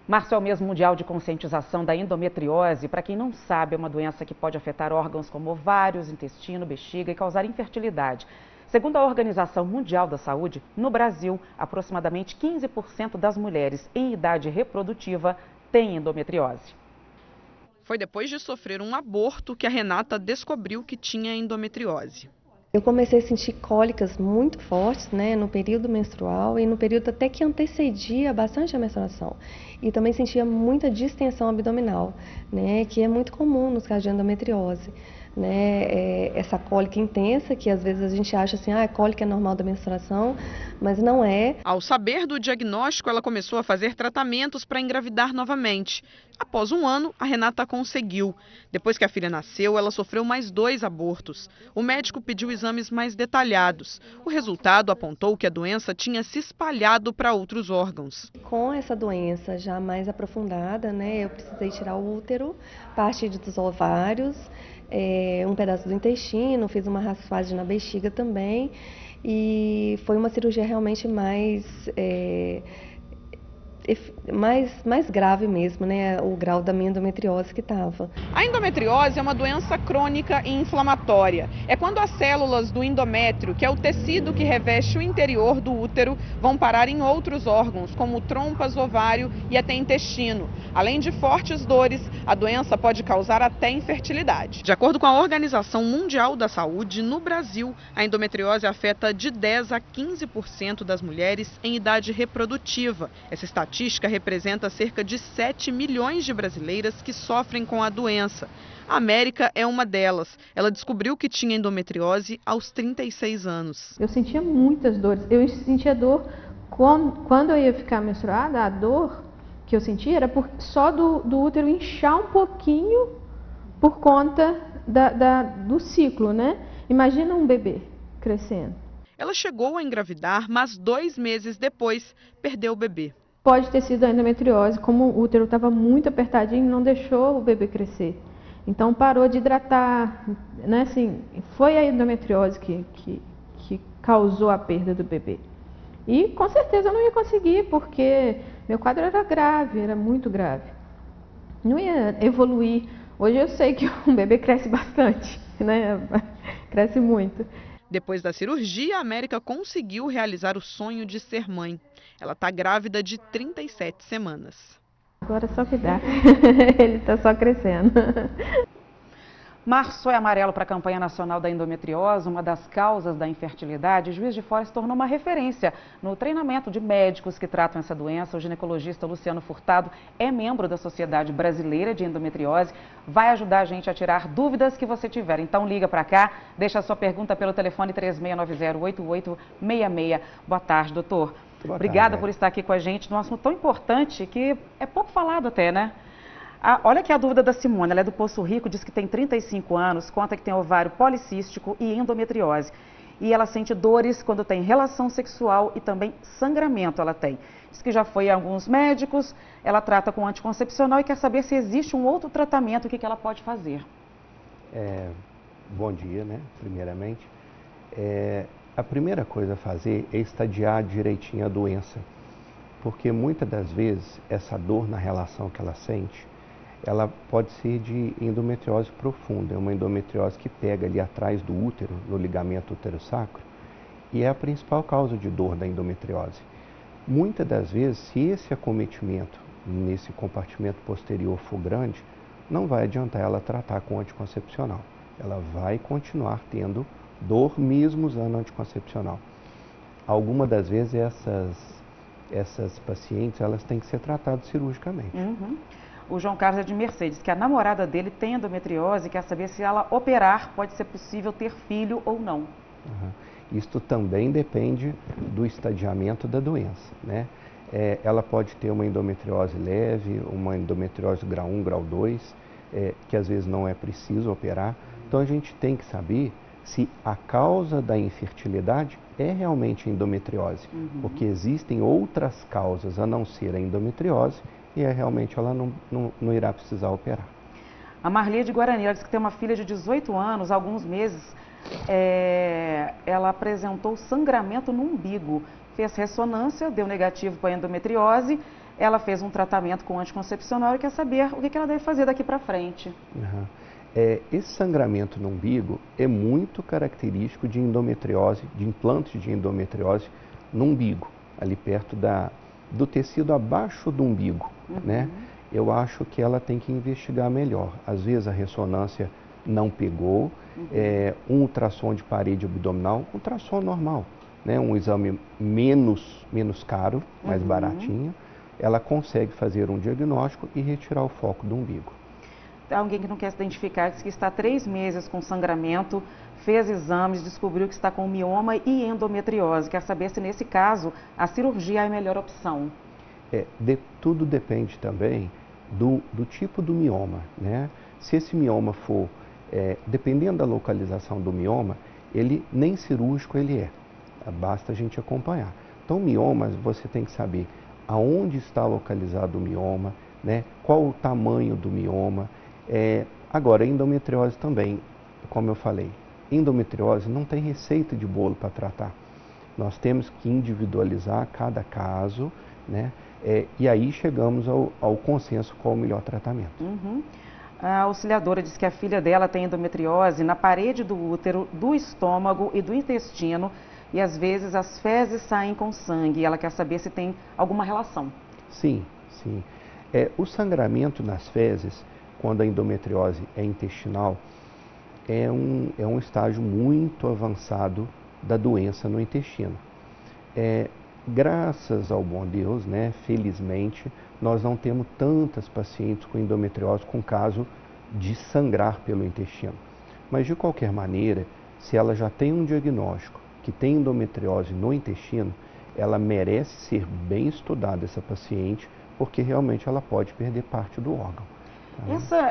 Março é o mês mundial de conscientização da endometriose. Para quem não sabe, é uma doença que pode afetar órgãos como ovários, intestino, bexiga e causar infertilidade. Segundo a Organização Mundial da Saúde, no Brasil, aproximadamente 15% das mulheres em idade reprodutiva têm endometriose. Foi depois de sofrer um aborto que a Renata descobriu que tinha endometriose. Eu comecei a sentir cólicas muito fortes, no período menstrual e no período até que antecedia bastante a menstruação. E também sentia muita distensão abdominal, que é muito comum nos casos de endometriose. Essa cólica intensa, que às vezes a gente acha assim, a cólica é normal da menstruação, mas não é. Ao saber do diagnóstico, ela começou a fazer tratamentos para engravidar novamente. Após um ano, a Renata conseguiu. Depois que a filha nasceu, ela sofreu mais 2 abortos. O médico pediu exames mais detalhados. O resultado apontou que a doença tinha se espalhado para outros órgãos. Com essa doença já mais aprofundada, eu precisei tirar o útero, parte dos ovários, um pedaço do intestino, fiz uma raspagem na bexiga também, e foi uma cirurgia realmente mais grave mesmo, o grau da minha endometriose que estava. A endometriose é uma doença crônica e inflamatória. É quando as células do endométrio, que é o tecido que reveste o interior do útero, vão parar em outros órgãos, como trompas, ovário e até intestino. Além de fortes dores, a doença pode causar até infertilidade. De acordo com a Organização Mundial da Saúde, no Brasil, a endometriose afeta de 10 a 15% das mulheres em idade reprodutiva. Essa estatística representa cerca de 7 milhões de brasileiras que sofrem com a doença. A América é uma delas. Ela descobriu que tinha endometriose aos 36 anos. Eu sentia muitas dores. Eu sentia dor quando eu ia ficar menstruada. A dor que eu sentia era só do útero inchar um pouquinho por conta do ciclo, Imagina um bebê crescendo. Ela chegou a engravidar, mas 2 meses depois perdeu o bebê. Pode ter sido a endometriose, como o útero estava muito apertadinho, não deixou o bebê crescer. Então parou de hidratar, foi a endometriose que causou a perda do bebê. E com certeza eu não ia conseguir, porque meu quadro era grave, era muito grave. Não ia evoluir. Hoje eu sei que um bebê cresce bastante, Cresce muito. Depois da cirurgia, a América conseguiu realizar o sonho de ser mãe. Ela está grávida de 37 semanas. Agora é só cuidar. Ele está só crescendo. Março é amarelo para a campanha nacional da endometriose, uma das causas da infertilidade. Juiz de Fora se tornou uma referência no treinamento de médicos que tratam essa doença. O ginecologista Luciano Furtado é membro da Sociedade Brasileira de Endometriose. Vai ajudar a gente a tirar dúvidas que você tiver. Então liga para cá, deixa a sua pergunta pelo telefone 3690-8866. Boa tarde, doutor. Obrigada por estar aqui com a gente num assunto tão importante que é pouco falado até, Olha aqui a dúvida da Simone, ela é do Poço Rico, diz que tem 35 anos, conta que tem ovário policístico e endometriose. E ela sente dores quando tem relação sexual e também sangramento ela tem. Diz que já foi a alguns médicos, ela trata com anticoncepcional e quer saber se existe um outro tratamento, o que ela pode fazer. Bom dia, primeiramente. A primeira coisa a fazer é estadiar direitinho a doença, porque muitas das vezes essa dor na relação que ela sente, ela pode ser de endometriose profunda, é uma endometriose que pega ali atrás do útero, no ligamento útero-sacro, e é a principal causa de dor da endometriose. Muitas das vezes, se esse acometimento nesse compartimento posterior for grande, não vai adiantar ela tratar com anticoncepcional. Ela vai continuar tendo dor mesmo usando anticoncepcional. Algumas das vezes essas pacientes elas têm que ser tratadas cirurgicamente. O João Carlos é de Mercedes, que a namorada dele tem endometriose e quer saber se ela operar pode ser possível ter filho ou não. Isto também depende do estadiamento da doença, ela pode ter uma endometriose leve, uma endometriose grau 1, grau 2, que às vezes não é preciso operar. Então a gente tem que saber se a causa da infertilidade é realmente a endometriose, porque existem outras causas a não ser a endometriose e realmente ela não irá precisar operar. A Marli de Guarani, ela diz que tem uma filha de 18 anos, há alguns meses ela apresentou sangramento no umbigo, fez ressonância, deu negativo para endometriose, ela fez um tratamento com anticoncepcional e quer saber o que ela deve fazer daqui para frente. Uhum. Esse sangramento no umbigo é muito característico de endometriose, de implantes de endometriose no umbigo, ali perto do tecido abaixo do umbigo, né? Eu acho que ela tem que investigar melhor. Às vezes a ressonância não pegou, um ultrassom de parede abdominal, ultrassom normal, né? Um exame menos caro, mais baratinho, ela consegue fazer um diagnóstico e retirar o foco do umbigo. Alguém que não quer se identificar, diz que está há 3 meses com sangramento, fez exames, descobriu que está com mioma e endometriose. Quer saber se nesse caso a cirurgia é a melhor opção. Tudo depende também do tipo do mioma, né? Se esse mioma for, dependendo da localização do mioma, ele nem cirúrgico ele é, basta a gente acompanhar. Então, miomas, você tem que saber aonde está localizado o mioma, né? Qual o tamanho do mioma. Agora, endometriose também, como eu falei, endometriose não tem receita de bolo para tratar. Nós temos que individualizar cada caso, né? E aí chegamos ao consenso qual o melhor tratamento. A auxiliadora diz que a filha dela tem endometriose na parede do útero, do estômago e do intestino e às vezes as fezes saem com sangue. Ela quer saber se tem alguma relação. Sim, sim. O sangramento nas fezes, quando a endometriose é intestinal, é um estágio muito avançado da doença no intestino. Graças ao bom Deus, né, felizmente, nós não temos tantas pacientes com endometriose com caso de sangrar pelo intestino. Mas, de qualquer maneira, se ela já tem um diagnóstico que tem endometriose no intestino, ela merece ser bem estudada, essa paciente, porque realmente ela pode perder parte do órgão.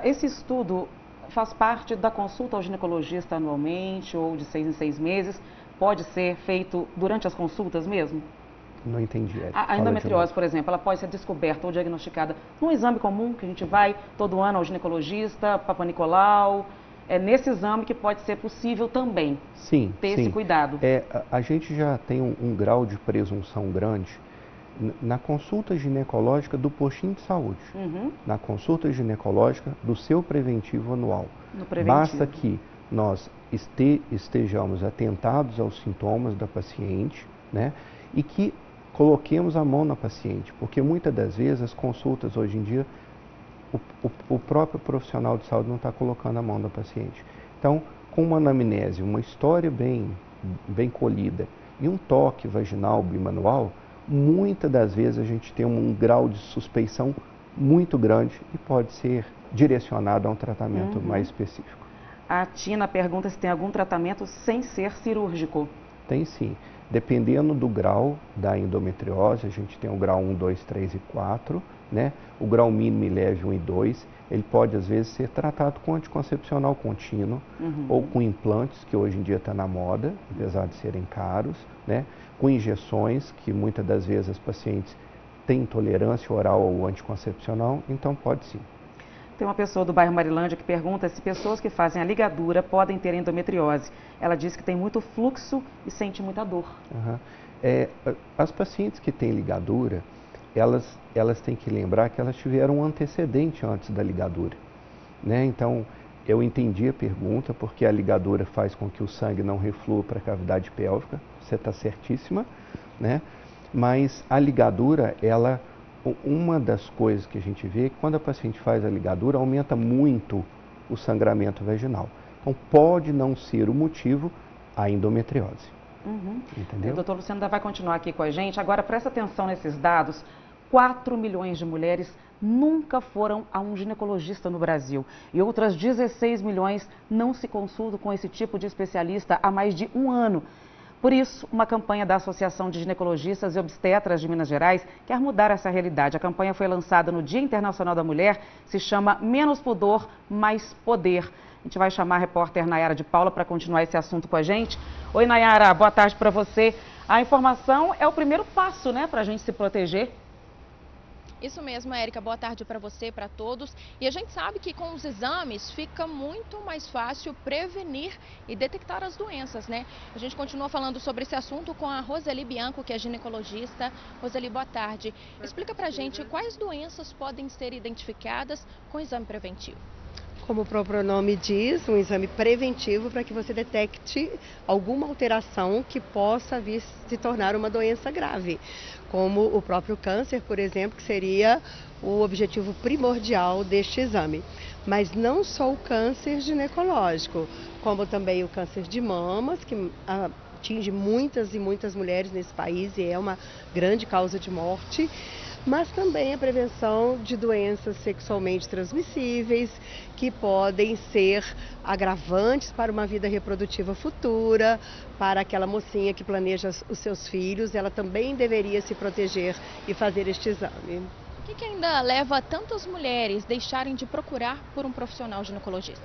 Esse estudo faz parte da consulta ao ginecologista anualmente ou de 6 em 6 meses? Pode ser feito durante as consultas mesmo? Não entendi. A endometriose, por exemplo, ela pode ser descoberta ou diagnosticada num exame comum que a gente vai todo ano ao ginecologista, Papa Nicolau. É nesse exame que pode ser possível também ter esse cuidado. A gente já tem um grau de presunção grande na consulta ginecológica do postinho de saúde, na consulta ginecológica do seu preventivo anual. Basta que nós estejamos atentados aos sintomas da paciente, né, e que coloquemos a mão na paciente, porque muitas das vezes as consultas hoje em dia, o próprio profissional de saúde não está colocando a mão na paciente. Então, com uma anamnese, uma história bem colhida e um toque vaginal bimanual, muitas das vezes a gente tem um grau de suspeição muito grande e pode ser direcionado a um tratamento mais específico. A Tina pergunta se tem algum tratamento sem ser cirúrgico. Tem sim. Dependendo do grau da endometriose, a gente tem o grau 1, 2, 3 e 4, né? O grau mínimo e leve 1 e 2, ele pode às vezes ser tratado com anticoncepcional contínuo ou com implantes, que hoje em dia está na moda, apesar de serem caros, né? Com injeções, que muitas das vezes as pacientes têm intolerância oral ao anticoncepcional, então pode sim. Tem uma pessoa do bairro Marilândia que pergunta se pessoas que fazem a ligadura podem ter endometriose. Ela diz que tem muito fluxo e sente muita dor. As pacientes que têm ligadura, elas têm que lembrar que elas tiveram um antecedente antes da ligadura, né? Então, eu entendi a pergunta, porque a ligadura faz com que o sangue não reflua para a cavidade pélvica, você está certíssima, né? Mas a ligadura, uma das coisas que a gente vê é que quando a paciente faz a ligadura, aumenta muito o sangramento vaginal. Então, pode não ser o motivo a endometriose. Entendeu? O doutor Luciano ainda vai continuar aqui com a gente. Agora, presta atenção nesses dados. 4 milhões de mulheres nunca foram a um ginecologista no Brasil. E outras 16 milhões não se consultam com esse tipo de especialista há mais de um ano. Por isso, uma campanha da Associação de Ginecologistas e Obstetras de Minas Gerais quer mudar essa realidade. A campanha foi lançada no Dia Internacional da Mulher, se chama Menos Pudor, Mais Poder. A gente vai chamar a repórter Nayara de Paula para continuar esse assunto com a gente. Oi, Nayara, boa tarde para você. A informação é o primeiro passo, né, para a gente se proteger. Isso mesmo, Érica. Boa tarde para você, para todos. E a gente sabe que com os exames fica muito mais fácil prevenir e detectar as doenças, né? A gente continua falando sobre esse assunto com a Roseli Bianco, que é ginecologista. Roseli, boa tarde. Explica pra gente quais doenças podem ser identificadas com o exame preventivo. Como o próprio nome diz, um exame preventivo para que você detecte alguma alteração que possa vir se tornar uma doença grave, como o próprio câncer, por exemplo, que seria o objetivo primordial deste exame. Mas não só o câncer ginecológico, como também o câncer de mamas, que atinge muitas e muitas mulheres nesse país e é uma grande causa de morte, mas também a prevenção de doenças sexualmente transmissíveis, que podem ser agravantes para uma vida reprodutiva futura, para aquela mocinha que planeja os seus filhos, ela também deveria se proteger e fazer este exame. O que ainda leva tantas mulheres a deixarem de procurar por um profissional ginecologista?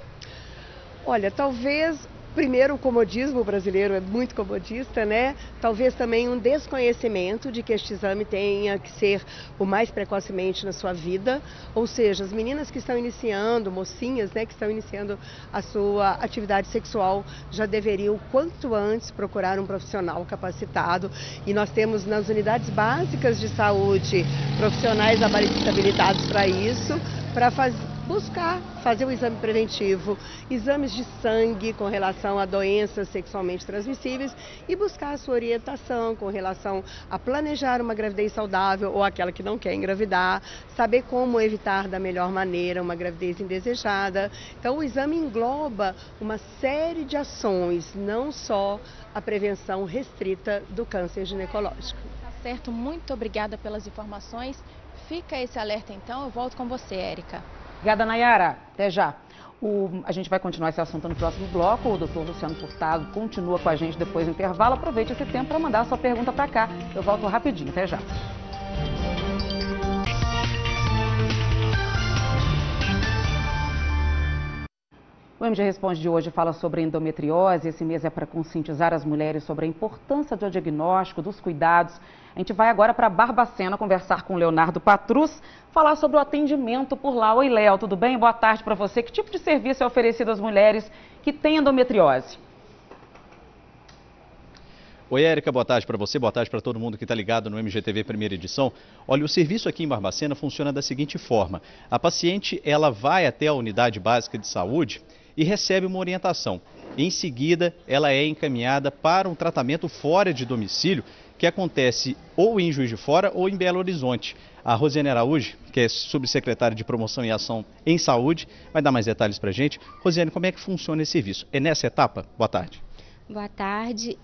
Olha, talvez... Primeiro, o comodismo brasileiro é muito comodista, né? Talvez também um desconhecimento de que este exame tenha que ser o mais precocemente na sua vida. Ou seja, as meninas que estão iniciando, mocinhas, né, que estão iniciando a sua atividade sexual, já deveriam, quanto antes, procurar um profissional capacitado. E nós temos nas unidades básicas de saúde profissionais habilitados para isso, para buscar fazer o exame preventivo, exames de sangue com relação a doenças sexualmente transmissíveis e buscar a sua orientação com relação a planejar uma gravidez saudável ou aquela que não quer engravidar, saber como evitar da melhor maneira uma gravidez indesejada. Então o exame engloba uma série de ações, não só a prevenção restrita do câncer ginecológico. Tá certo, muito obrigada pelas informações. Fica esse alerta então, eu volto com você, Érica. Obrigada, Nayara. Até já. A gente vai continuar esse assunto no próximo bloco. O doutor Luciano Furtado continua com a gente depois do intervalo. Aproveite esse tempo para mandar a sua pergunta para cá. Eu volto rapidinho. Até já. O MG Responde de hoje fala sobre endometriose. Esse mês é para conscientizar as mulheres sobre a importância do diagnóstico, dos cuidados. A gente vai agora para Barbacena conversar com o Leonardo Patrus, falar sobre o atendimento por lá. Oi, Léo, tudo bem? Boa tarde para você. Que tipo de serviço é oferecido às mulheres que têm endometriose? Oi, Érica, boa tarde para você, boa tarde para todo mundo que está ligado no MGTV Primeira Edição. Olha, o serviço aqui em Barbacena funciona da seguinte forma. A paciente, ela vai até a unidade básica de saúde e recebe uma orientação. Em seguida, ela é encaminhada para um tratamento fora de domicílio, que acontece ou em Juiz de Fora ou em Belo Horizonte. A Rosiane Araújo, que é subsecretária de Promoção e Ação em Saúde, vai dar mais detalhes para a gente. Rosiane, como é que funciona esse serviço? É nessa etapa? Boa tarde. Boa tarde.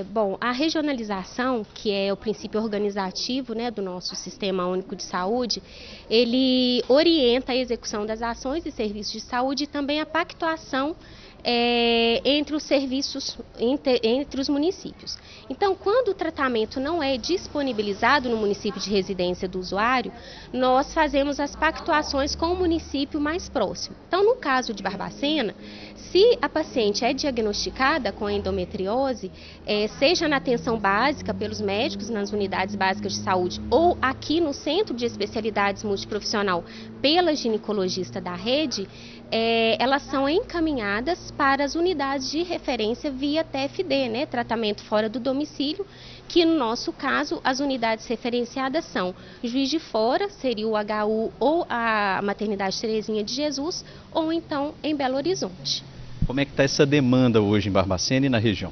Bom, a regionalização, que é o princípio organizativo, né, do nosso Sistema Único de Saúde, ele orienta a execução das ações e serviços de saúde e também a pactuação entre os serviços, entre os municípios. Então, quando o tratamento não é disponibilizado no município de residência do usuário, nós fazemos as pactuações com o município mais próximo. Então, no caso de Barbacena, se a paciente é diagnosticada com endometriose, seja na atenção básica pelos médicos nas unidades básicas de saúde ou aqui no Centro de Especialidades Multiprofissional pela ginecologista da rede, elas são encaminhadas para as unidades de referência via TFD, né, tratamento fora do domicílio, que no nosso caso as unidades referenciadas são Juiz de Fora, seria o HU ou a Maternidade Terezinha de Jesus, ou então em Belo Horizonte. Como é que está essa demanda hoje em Barbacena e na região?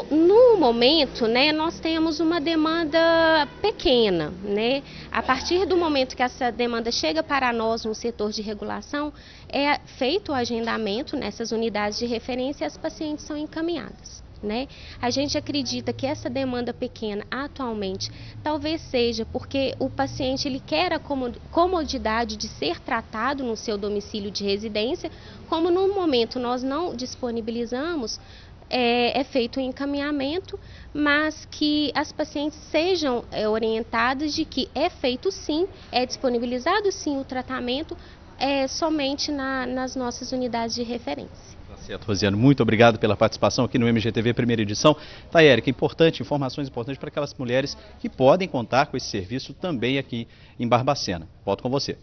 No momento, né, nós temos uma demanda pequena, né? A partir do momento que essa demanda chega para nós no setor de regulação, é feito o agendamento nessas unidades de referência e as pacientes são encaminhadas, né? A gente acredita que essa demanda pequena atualmente talvez seja porque o paciente ele quer a comodidade de ser tratado no seu domicílio de residência, como no momento nós não disponibilizamos, é feito o encaminhamento, mas que as pacientes sejam orientadas de que é feito sim, é disponibilizado sim o tratamento somente nas nossas unidades de referência. Tá Certo, Rosiane, muito obrigado pela participação aqui no MGTV Primeira Edição. Tá, Érica, informações importantes para aquelas mulheres que podem contar com esse serviço também aqui em Barbacena. Volto com você.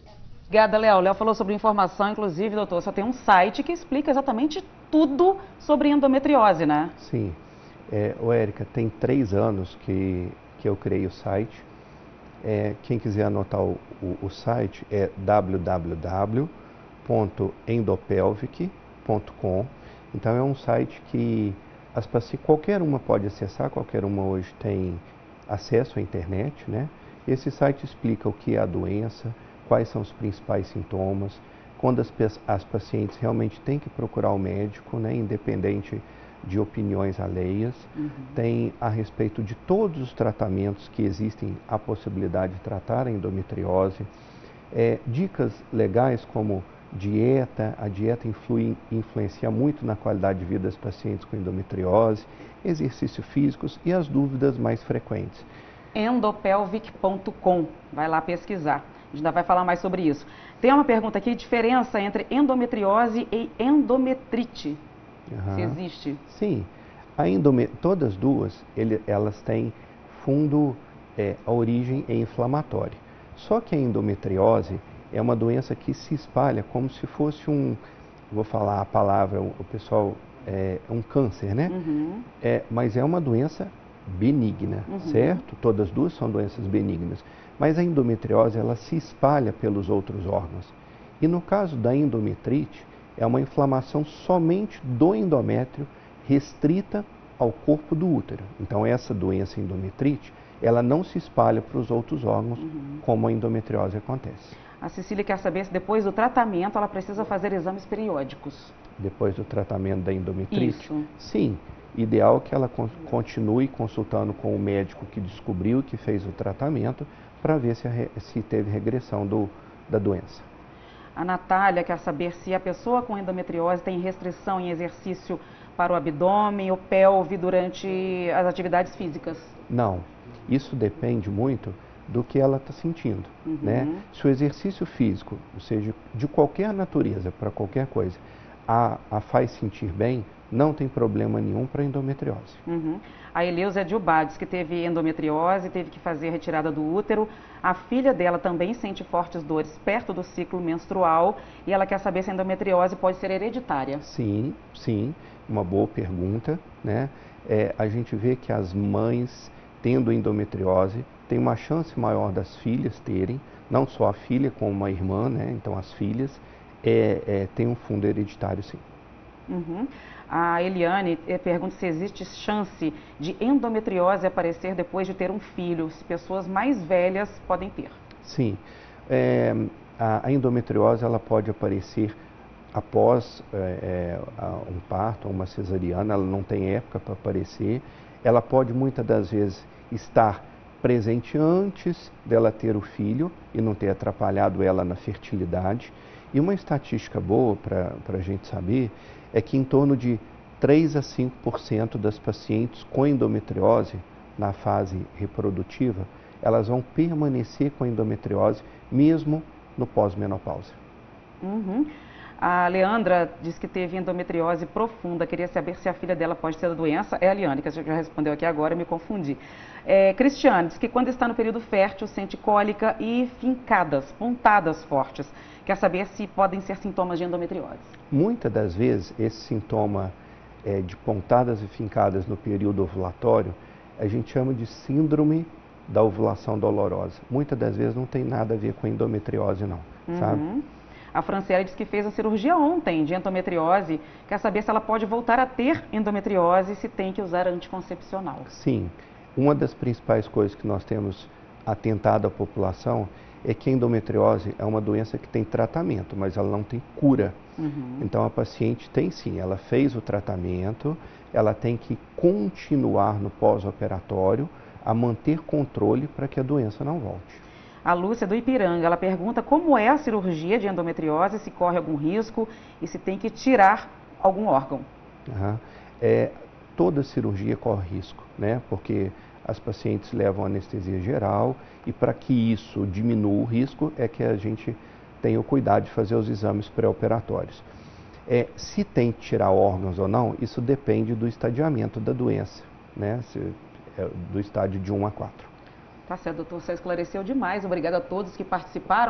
Obrigada, Léo. Léo falou sobre informação, inclusive, doutor, só tem um site que explica exatamente tudo sobre endometriose, né? Sim. Érica, tem 3 anos que eu criei o site. Quem quiser anotar o site é www.endopelvic.com. Então é um site que qualquer uma pode acessar, qualquer uma hoje tem acesso à internet, né? Esse site explica o que é a doença, quais são os principais sintomas, quando as pacientes realmente têm que procurar o médico, né, independente de opiniões alheias. Tem a respeito de todos os tratamentos que existem a possibilidade de tratar a endometriose, dicas legais como dieta, a dieta influencia muito na qualidade de vida das pacientes com endometriose, exercícios físicos e as dúvidas mais frequentes. Endopelvic.com, vai lá pesquisar, a gente ainda vai falar mais sobre isso. Tem uma pergunta aqui, diferença entre endometriose e endometrite, se existe? Sim, todas duas, elas têm fundo, a origem é inflamatória. Só que a endometriose é uma doença que se espalha como se fosse vou falar a palavra, o pessoal, um câncer, né? Mas é uma doença benigna, certo? Todas duas são doenças benignas. Mas a endometriose, ela se espalha pelos outros órgãos. E no caso da endometrite, é uma inflamação somente do endométrio, restrita ao corpo do útero. Então essa doença endometrite, ela não se espalha para os outros órgãos, como a endometriose acontece. A Cecília quer saber se depois do tratamento ela precisa fazer exames periódicos. Depois do tratamento da endometrite? Isso. Sim. Ideal que ela continue consultando com o médico que descobriu, que fez o tratamento, para ver se teve regressão da doença. A Natália quer saber se a pessoa com endometriose tem restrição em exercício para o abdômen ou pelve durante as atividades físicas. Não. Isso depende muito do que ela está sentindo, né? Se o exercício físico, ou seja, de qualquer natureza, para qualquer coisa, a faz sentir bem, não tem problema nenhum para endometriose. A Eleusa de Ubá diz que teve endometriose, teve que fazer a retirada do útero. A filha dela também sente fortes dores perto do ciclo menstrual e ela quer saber se a endometriose pode ser hereditária. Sim, uma boa pergunta, né? A gente vê que as mães tendo endometriose têm uma chance maior das filhas terem, não só a filha como a irmã, né? Então as filhas têm um fundo hereditário, sim. A Eliane pergunta se existe chance de endometriose aparecer depois de ter um filho, se pessoas mais velhas podem ter. Sim, a endometriose ela pode aparecer após um parto ou uma cesariana, ela não tem época para aparecer, ela pode muitas das vezes estar presente antes dela ter o filho e não ter atrapalhado ela na fertilidade. E uma estatística boa para a gente saber é que em torno de 3 a 5% das pacientes com endometriose na fase reprodutiva, elas vão permanecer com endometriose mesmo no pós-menopausa. A Leandra diz que teve endometriose profunda, queria saber se a filha dela pode ter a doença. É a Liane, que a gente já respondeu aqui agora, eu me confundi. Cristiane diz que quando está no período fértil sente cólica e fincadas, pontadas fortes. Quer saber se podem ser sintomas de endometriose. Muitas das vezes, esse sintoma de pontadas e fincadas no período ovulatório, a gente chama de síndrome da ovulação dolorosa. Muitas das vezes não tem nada a ver com endometriose, não, sabe? A Franciele diz que fez a cirurgia ontem de endometriose. Quer saber se ela pode voltar a ter endometriose e se tem que usar anticoncepcional. Sim. Uma das principais coisas que nós temos atentado à população é que a endometriose é uma doença que tem tratamento, mas ela não tem cura. Então a paciente tem sim, ela fez o tratamento, ela tem que continuar no pós-operatório a manter controle para que a doença não volte. A Lúcia do Ipiranga, ela pergunta como é a cirurgia de endometriose, se corre algum risco e se tem que tirar algum órgão. Toda cirurgia corre risco, né? Porque as pacientes levam anestesia geral e para que isso diminua o risco é que a gente tem o cuidado de fazer os exames pré-operatórios. Se tem que tirar órgãos ou não, isso depende do estadiamento da doença, né? Do estádio de 1 a 4. Tá certo, doutor, você esclareceu demais. Obrigada a todos que participaram.